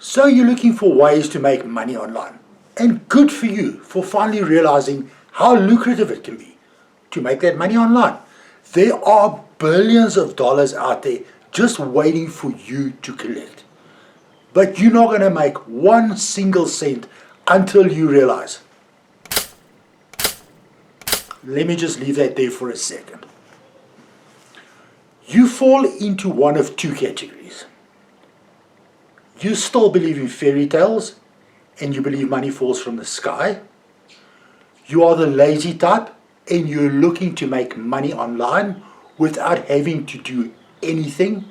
So you're looking for ways to make money online. And good for you for finally realizing how lucrative it can be to make that money online. There are billions of dollars out there just waiting for you to collect. But you're not going to make one single cent until you realize. Let me just leave that there for a second. You fall into one of two categories. You still believe in fairy tales and you believe money falls from the sky. You are the lazy type and you're looking to make money online without having to do anything.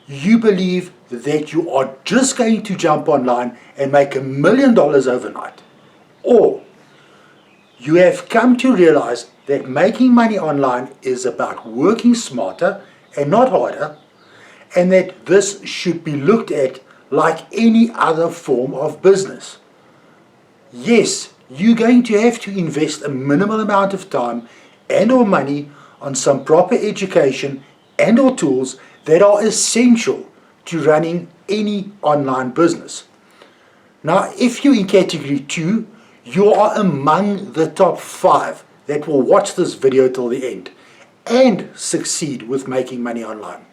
You believe that you are just going to jump online and make $1 million overnight. Or you have come to realize that making money online is about working smarter and not harder, and that this should be looked at like any other form of business. Yes, you're going to have to invest a minimal amount of time and or money on some proper education and or tools that are essential to running any online business. Now, if you're in category 2, you are among the top 5 that will watch this video till the end and succeed with making money online.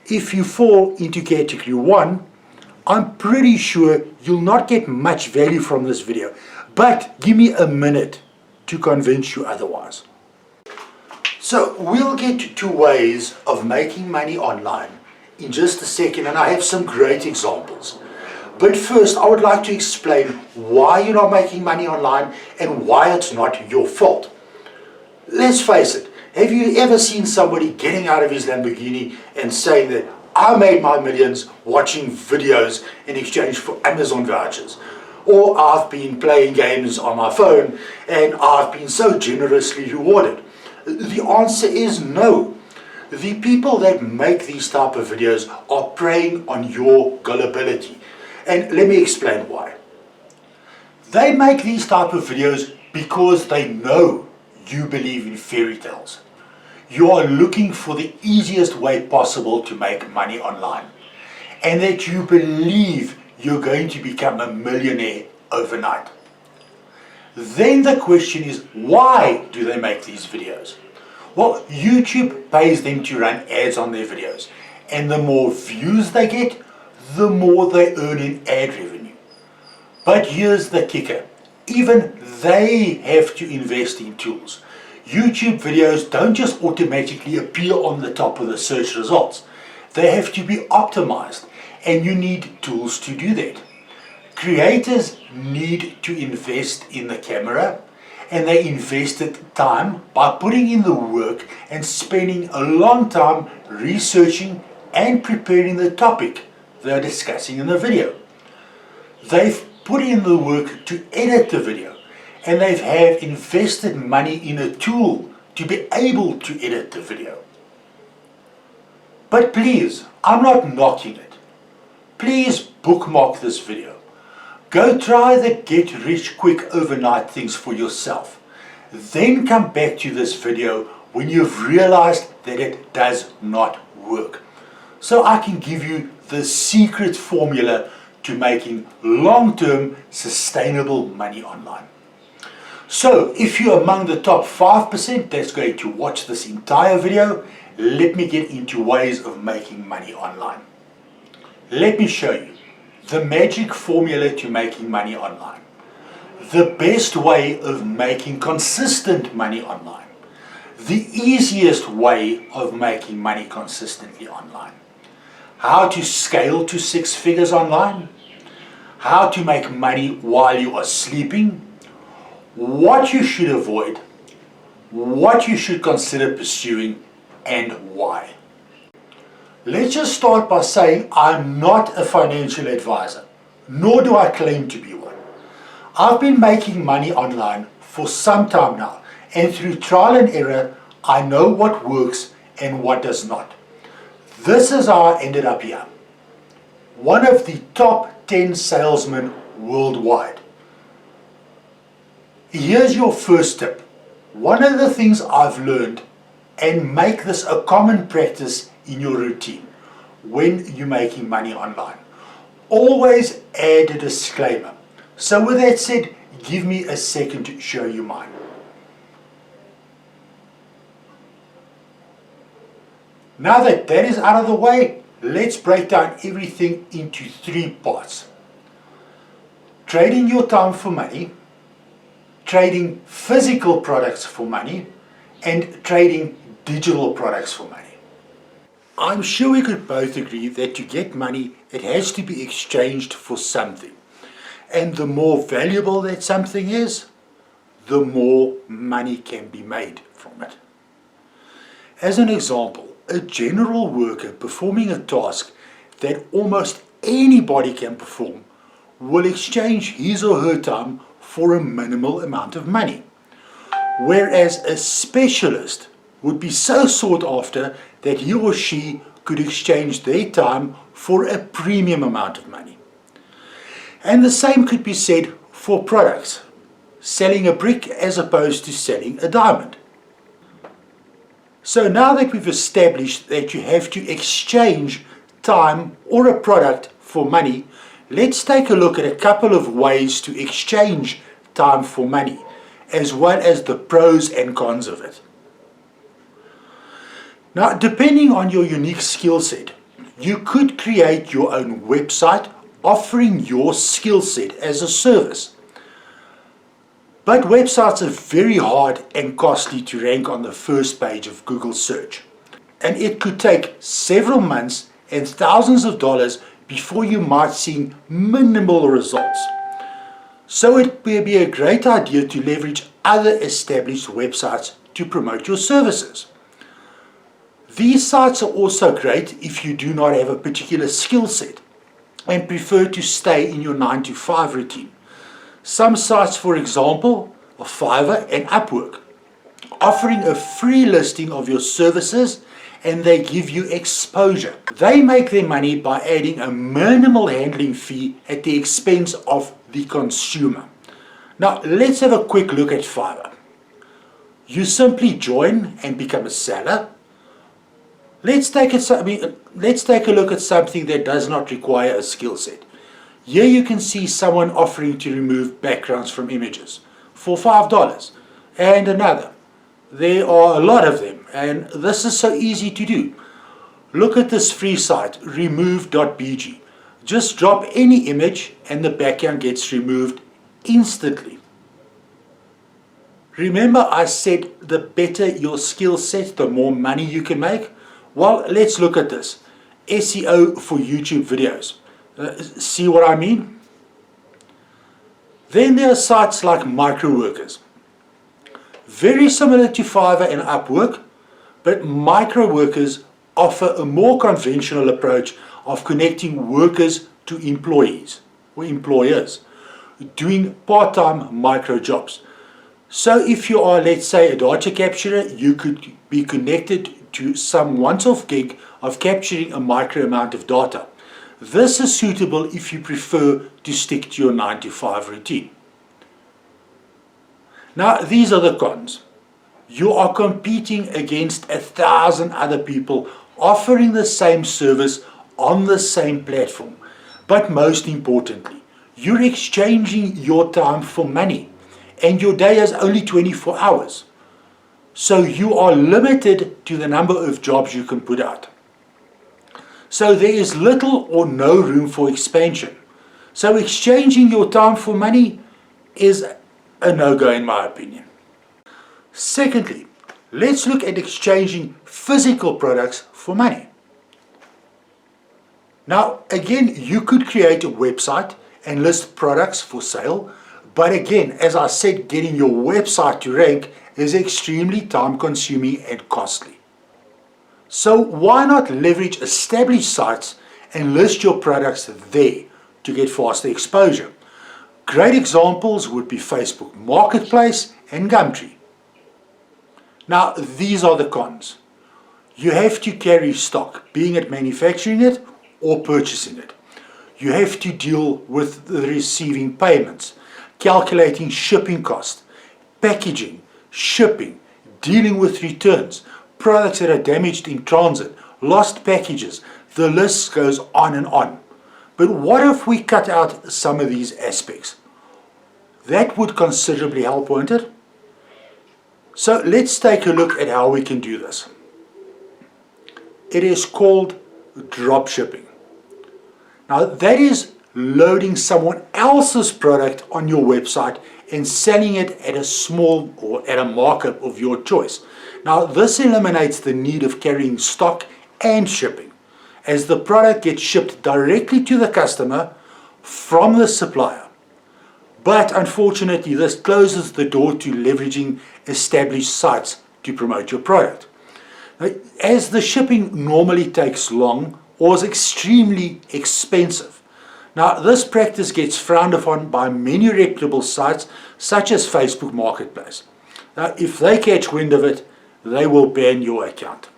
If you fall into category 1, I'm pretty sure you'll not get much value from this video, but give me a minute to convince you otherwise. So we'll get to 2 ways of making money online in just a second, and I have some great examples. But first, I would like to explain why you're not making money online and why it's not your fault. Let's face it, have you ever seen somebody getting out of his Lamborghini and saying that I made my millions watching videos in exchange for Amazon vouchers? Or I've been playing games on my phone and I've been so generously rewarded? The answer is no. The people that make these type of videos are preying on your gullibility. And let me explain why. They make these type of videos because they know you believe in fairy tales. You are looking for the easiest way possible to make money online, and that you believe you're going to become a millionaire overnight. Then the question is, why do they make these videos? Well, YouTube pays them to run ads on their videos, and the more views they get, the more they earn in ad revenue. But here's the kicker. Even they have to invest in tools. YouTube videos don't just automatically appear on the top of the search results. They have to be optimized, and you need tools to do that. Creators need to invest in the camera, and they invested time by putting in the work and spending a long time researching and preparing the topic they're discussing in the video. They've put in the work to edit the video, and they have invested money in a tool to be able to edit the video. But please, I'm not knocking it. Please bookmark this video. Go try the get rich quick overnight things for yourself. Then come back to this video when you've realized that it does not work, so I can give you the secret formula to making long-term sustainable money online. So if you're among the top 5% that's going to watch this entire video, let me get into ways of making money online. Let me show you the magic formula to making money online. The best way of making consistent money online. The easiest way of making money consistently online. How to scale to 6 figures online. How to make money while you are sleeping. What you should avoid. What you should consider pursuing, and why. Let's just start by saying I'm not a financial advisor, nor do I claim to be one. I've been making money online for some time now, and through trial and error, I know what works and what does not. This is how I ended up here. One of the top 10 salesmen worldwide. Here's your first tip. One of the things I've learned, and make this a common practice in your routine when you're making money online. Always add a disclaimer. So with that said, give me a second to show you mine. Now that that is out of the way, let's break down everything into three parts. Trading your time for money, trading physical products for money, and trading digital products for money. I'm sure we could both agree that to get money, it has to be exchanged for something. And the more valuable that something is, the more money can be made from it. As an example, a general worker performing a task that almost anybody can perform will exchange his or her time for a minimal amount of money. Whereas a specialist would be so sought after that he or she could exchange their time for a premium amount of money. And the same could be said for products, selling a brick as opposed to selling a diamond. So now that we've established that you have to exchange time or a product for money, let's take a look at a couple of ways to exchange time for money, as well as the pros and cons of it. Now, depending on your unique skill set, you could create your own website offering your skill set as a service. But websites are very hard and costly to rank on the first page of Google search. And it could take several months and thousands of dollars before you might see minimal results. So it would be a great idea to leverage other established websites to promote your services. These sites are also great if you do not have a particular skill set and prefer to stay in your 9-to-5 routine. Some sites, for example, are Fiverr and Upwork, offering a free listing of your services, and they give you exposure. They make their money by adding a minimal handling fee at the expense of the consumer. Now let's have a quick look at Fiverr. You simply join and become a seller. Let's take a look at something that does not require a skill set. Here you can see someone offering to remove backgrounds from images for $5, and another. There are a lot of them, and this is so easy to do. Look at this free site, remove.bg. Just drop any image and the background gets removed instantly. Remember I said the better your skill set, the more money you can make? Well, let's look at this. SEO for YouTube videos. See what I mean? Then there are sites like Microworkers. Very similar to Fiverr and Upwork, but Microworkers offer a more conventional approach of connecting workers to employees or employers doing part-time micro jobs. So if you are, let's say, a data capturer, you could be connected to some once-off gig of capturing a micro amount of data. This is suitable if you prefer to stick to your 9-to-5 routine. Now, these are the cons. You are competing against 1,000 other people offering the same service on the same platform. But most importantly, you're exchanging your time for money, and your day is only 24 hours. So you are limited to the number of jobs you can put out. So there is little or no room for expansion. So exchanging your time for money is a no-go in my opinion. Secondly, let's look at exchanging physical products for money. Now, again, you could create a website and list products for sale, but again, as I said, getting your website to rank is extremely time-consuming and costly. So why not leverage established sites and list your products there to get faster exposure? Great examples would be Facebook Marketplace and Gumtree. Now, these are the cons. You have to carry stock, being it manufacturing it or purchasing it. You have to deal with the receiving payments, calculating shipping costs, packaging, shipping, dealing with returns, products that are damaged in transit, lost packages. The list goes on and on. But what if we cut out some of these aspects? That would considerably help, won't it? So let's take a look at how we can do this. It is called drop shipping. Now that is loading someone else's product on your website and selling it at a small or at a markup of your choice. Now this eliminates the need of carrying stock and shipping, as the product gets shipped directly to the customer from the supplier. But unfortunately, this closes the door to leveraging established sites to promote your product. Now, as the shipping normally takes long or is extremely expensive. Now, this practice gets frowned upon by many reputable sites such as Facebook Marketplace. Now, if they catch wind of it, they will ban your account.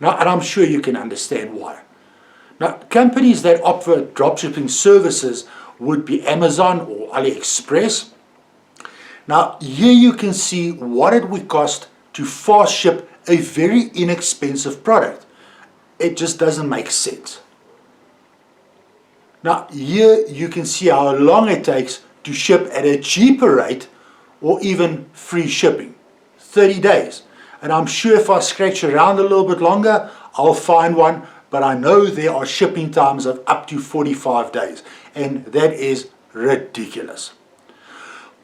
Now, and I'm sure you can understand why. Now, companies that offer dropshipping services would be Amazon or AliExpress. Now, here you can see what it would cost to fast ship a very inexpensive product. It just doesn't make sense. Now, here you can see how long it takes to ship at a cheaper rate or even free shipping, 30 days. And I'm sure if I scratch around a little bit longer, I'll find one, but I know there are shipping times of up to 45 days, and that is ridiculous.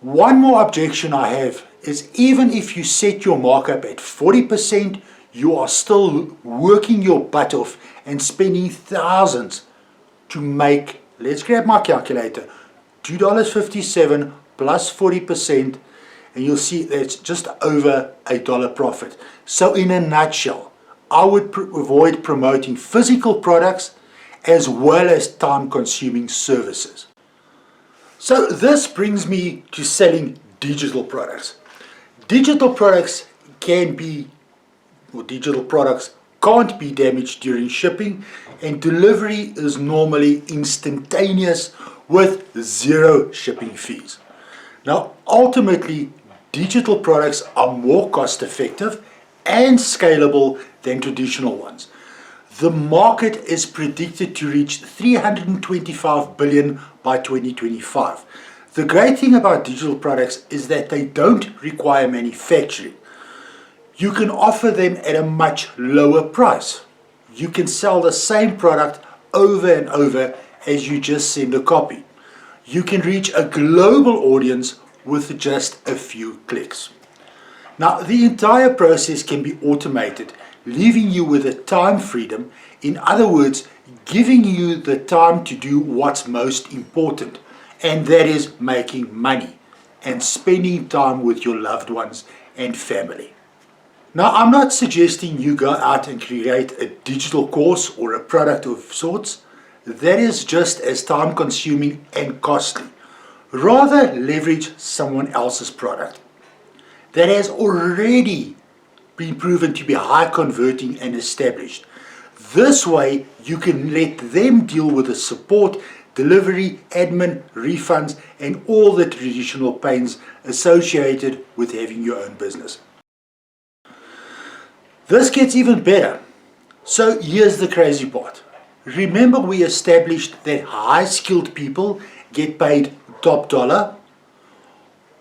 One more objection I have is even if you set your markup at 40%, you are still working your butt off and spending thousands to make, let's grab my calculator, $2.57 plus 40%, and you'll see that's just over $1 profit. So in a nutshell, I would avoid promoting physical products as well as time-consuming services. So this brings me to selling digital products. Digital products can't be damaged during shipping, and delivery is normally instantaneous with zero shipping fees. Now, ultimately, digital products are more cost effective and scalable than traditional ones. The market is predicted to reach $325 billion by 2025. The great thing about digital products is that they don't require manufacturing. You can offer them at a much lower price. You can sell the same product over and over as you just send a copy. You can reach a global audience with just a few clicks. Now, the entire process can be automated, leaving you with a time freedom. In other words, giving you the time to do what's most important, and that is making money and spending time with your loved ones and family. Now, I'm not suggesting you go out and create a digital course or a product of sorts. That is just as time consuming and costly. Rather, leverage someone else's product that has already been proven to be high converting and established. This way, you can let them deal with the support, delivery, admin, refunds, and all the traditional pains associated with having your own business. This gets even better. So here's the crazy part. Remember, we established that high-skilled people get paid top dollar?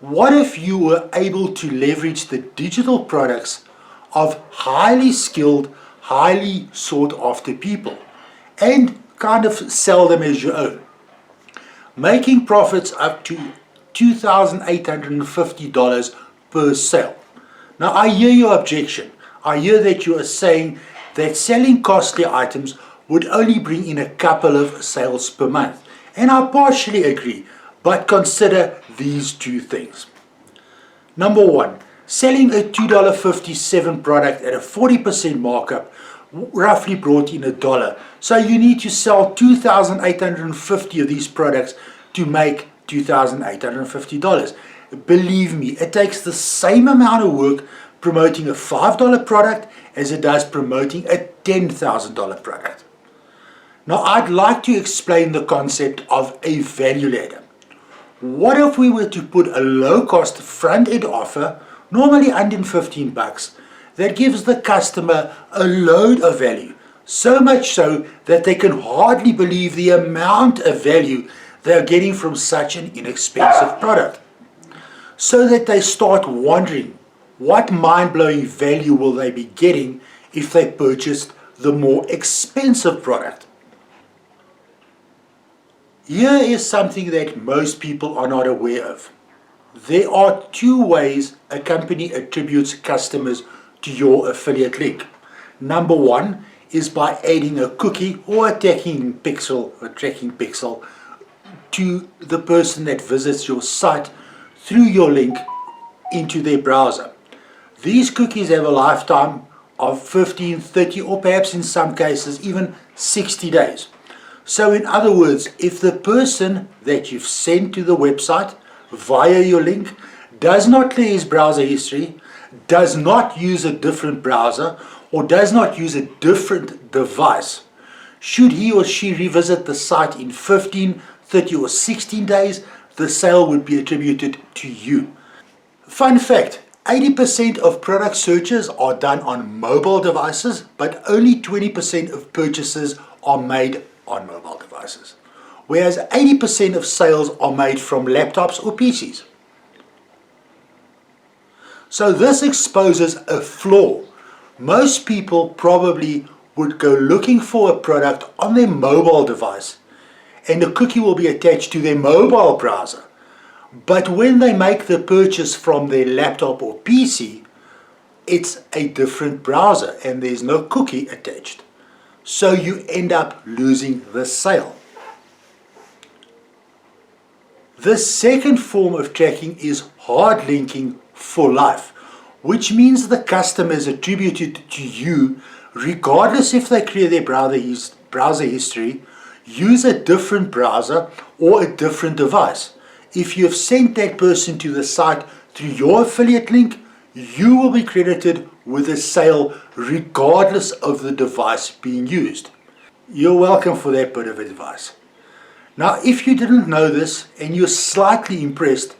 What if you were able to leverage the digital products of highly skilled, highly sought after people and kind of sell them as your own, making profits up to $2,850 per sale? Now, I hear your objection. I hear that you are saying that selling costly items would only bring in a couple of sales per month. And I partially agree, but consider these two things. Number one, selling a $2.57 product at a 40% markup roughly brought in $1. So you need to sell 2,850 of these products to make $2,850. Believe me, it takes the same amount of work promoting a $5 product as it does promoting a $10,000 product. Now, I'd like to explain the concept of a value ladder. What if we were to put a low-cost front-end offer, normally under $15, that gives the customer a load of value, So much so that they can hardly believe the amount of value they are getting from such an inexpensive product. So that they start wondering what mind-blowing value will they be getting if they purchased the more expensive product. Here is something that most people are not aware of. There are two ways a company attributes customers to your affiliate link. Number one is by adding a cookie or a tracking pixel to the person that visits your site through your link into their browser. These cookies have a lifetime of 15, 30 or perhaps in some cases even 60 days. So in other words, if the person that you've sent to the website via your link does not clear his browser history, does not use a different browser, or does not use a different device, should he or she revisit the site in 15, 30 or 16 days, the sale would be attributed to you. Fun fact, 80% of product searches are done on mobile devices, but only 20% of purchases are made on mobile devices, whereas 80% of sales are made from laptops or PCs. So this exposes a flaw. Most people probably would go looking for a product on their mobile device and a cookie will be attached to their mobile browser. But when they make the purchase from their laptop or PC, it's a different browser and there's no cookie attached. So you end up losing the sale. The second form of tracking is hard linking for life, which means the customer is attributed to you regardless if they clear their browser history, use a different browser or a different device. If you have sent that person to the site through your affiliate link, you will be credited with a sale regardless of the device being used. You're welcome for that bit of advice. Now, if you didn't know this and you're slightly impressed,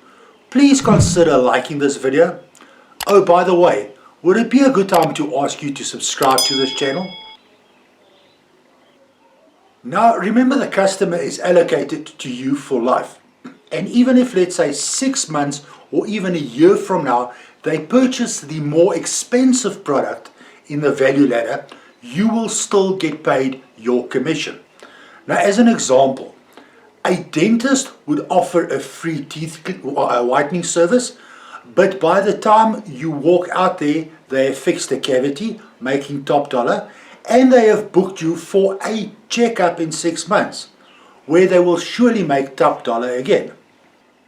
please consider liking this video. Oh, by the way, would it be a good time to ask you to subscribe to this channel? Now, remember the customer is allocated to you for life. And even if, let's say, 6 months or even a year from now, they purchase the more expensive product in the value ladder, you will still get paid your commission. Now, as an example, a dentist would offer a free teeth whitening service, but by the time you walk out there, they have fixed a cavity, making top dollar, and they have booked you for a checkup in 6 months, where they will surely make top dollar again.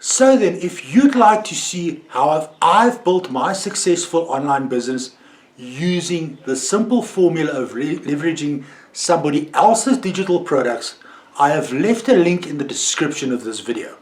So then, if you'd like to see how I've built my successful online business using the simple formula of leveraging somebody else's digital products, I have left a link in the description of this video.